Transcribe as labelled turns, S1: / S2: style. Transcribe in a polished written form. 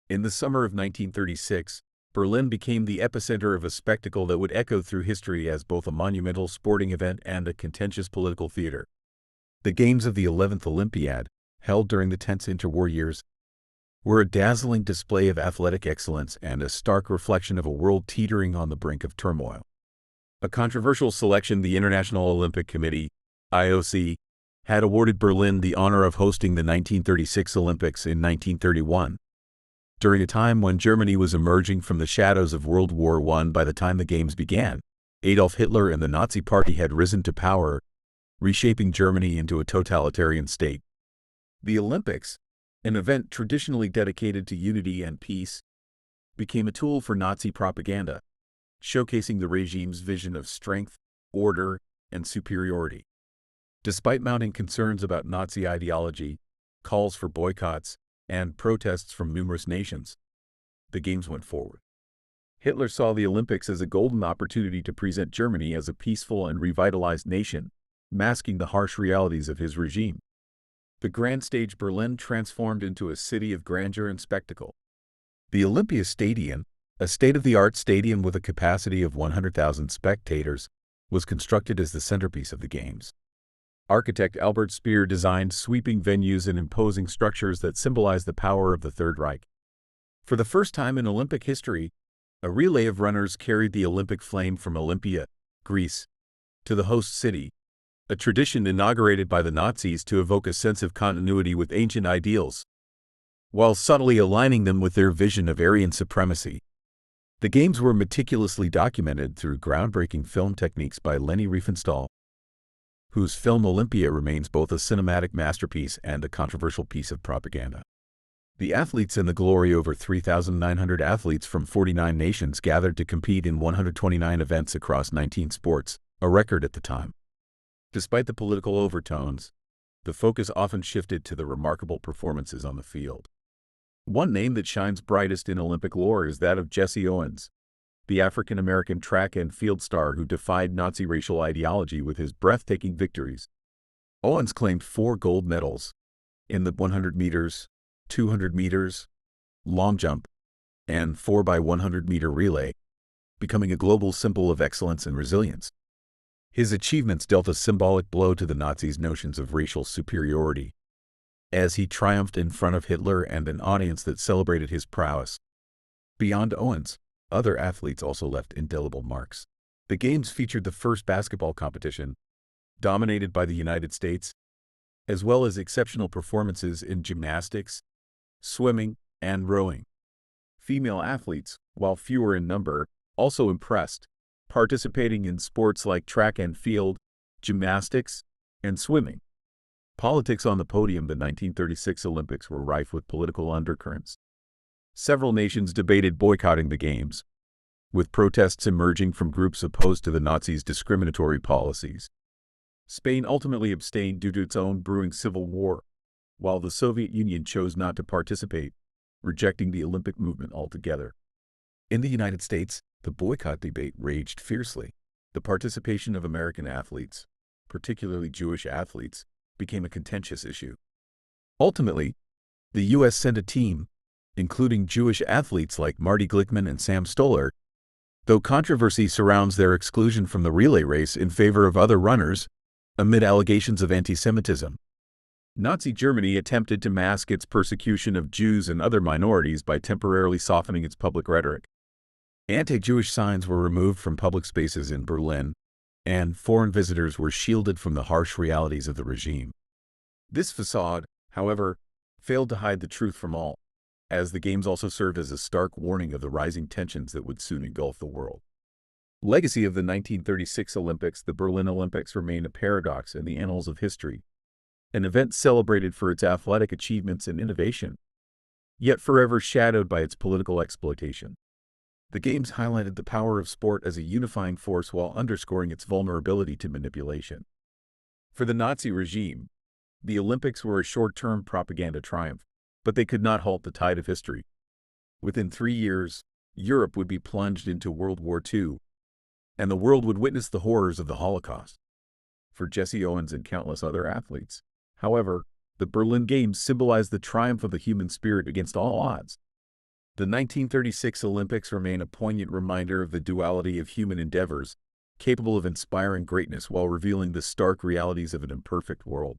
S1: In the summer of 1936, Berlin became the epicenter of a spectacle that would echo through history as both a monumental sporting event and a contentious political theater. The Games of the 11th Olympiad, held during the tense interwar years, were a dazzling display of athletic excellence and a stark reflection of a world teetering on the brink of turmoil. A controversial selection, the International Olympic Committee, IOC, had awarded Berlin the honor of hosting the 1936 Olympics in 1931. During a time when Germany was emerging from the shadows of World War I. By the time the Games began, Adolf Hitler and the Nazi Party had risen to power, reshaping Germany into a totalitarian state. The Olympics, an event traditionally dedicated to unity and peace, became a tool for Nazi propaganda, showcasing the regime's vision of strength, order, and superiority. Despite mounting concerns about Nazi ideology, calls for boycotts, and protests from numerous nations, the Games went forward. Hitler saw the Olympics as a golden opportunity to present Germany as a peaceful and revitalized nation, masking the harsh realities of his regime. The grand stage Berlin transformed into a city of grandeur and spectacle. The Olympia Stadium, a state-of-the-art stadium with a capacity of 100,000 spectators, was constructed as the centerpiece of the Games. Architect Albert Speer designed sweeping venues and imposing structures that symbolized the power of the Third Reich. For the first time in Olympic history, a relay of runners carried the Olympic flame from Olympia, Greece, to the host city, a tradition inaugurated by the Nazis to evoke a sense of continuity with ancient ideals, while subtly aligning them with their vision of Aryan supremacy. The Games were meticulously documented through groundbreaking film techniques by Leni Riefenstahl, whose film Olympia remains both a cinematic masterpiece and a controversial piece of propaganda. The athletes and the glory. Over 3,900 athletes from 49 nations gathered to compete in 129 events across 19 sports, a record at the time. Despite the political overtones, the focus often shifted to the remarkable performances on the field. One name that shines brightest in Olympic lore is that of Jesse Owens, the African-American track and field star who defied Nazi racial ideology with his breathtaking victories. Owens claimed 4 gold medals in the 100 meters, 200 meters, long jump, and 4x100-meter relay, becoming a global symbol of excellence and resilience. His achievements dealt a symbolic blow to the Nazis' notions of racial superiority, as he triumphed in front of Hitler and an audience that celebrated his prowess. Beyond Owens, other athletes also left indelible marks. The Games featured the first basketball competition, dominated by the United States, as well as exceptional performances in gymnastics, swimming, and rowing. Female athletes, while fewer in number, also impressed, participating in sports like track and field, gymnastics, and swimming. Politics on the podium. The 1936 Olympics were rife with political undercurrents. Several nations debated boycotting the Games, with protests emerging from groups opposed to the Nazis' discriminatory policies. Spain ultimately abstained due to its own brewing civil war, while the Soviet Union chose not to participate, rejecting the Olympic movement altogether. In the United States, the boycott debate raged fiercely. The participation of American athletes, particularly Jewish athletes, became a contentious issue. Ultimately, the U.S. sent a team, including Jewish athletes like Marty Glickman and Sam Stoller, though controversy surrounds their exclusion from the relay race in favor of other runners, amid allegations of anti-Semitism. Nazi Germany attempted to mask its persecution of Jews and other minorities by temporarily softening its public rhetoric. Anti-Jewish signs were removed from public spaces in Berlin, and foreign visitors were shielded from the harsh realities of the regime. This facade, however, failed to hide the truth from all, as the Games also served as a stark warning of the rising tensions that would soon engulf the world. Legacy of the 1936 Olympics. The Berlin Olympics remain a paradox in the annals of history, an event celebrated for its athletic achievements and innovation, yet forever shadowed by its political exploitation. The Games highlighted the power of sport as a unifying force while underscoring its vulnerability to manipulation. For the Nazi regime, the Olympics were a short-term propaganda triumph, but they could not halt the tide of history. Within 3 years, Europe would be plunged into World War II, and the world would witness the horrors of the Holocaust. For Jesse Owens and countless other athletes, however, the Berlin Games symbolized the triumph of the human spirit against all odds. The 1936 Olympics remain a poignant reminder of the duality of human endeavors, capable of inspiring greatness while revealing the stark realities of an imperfect world.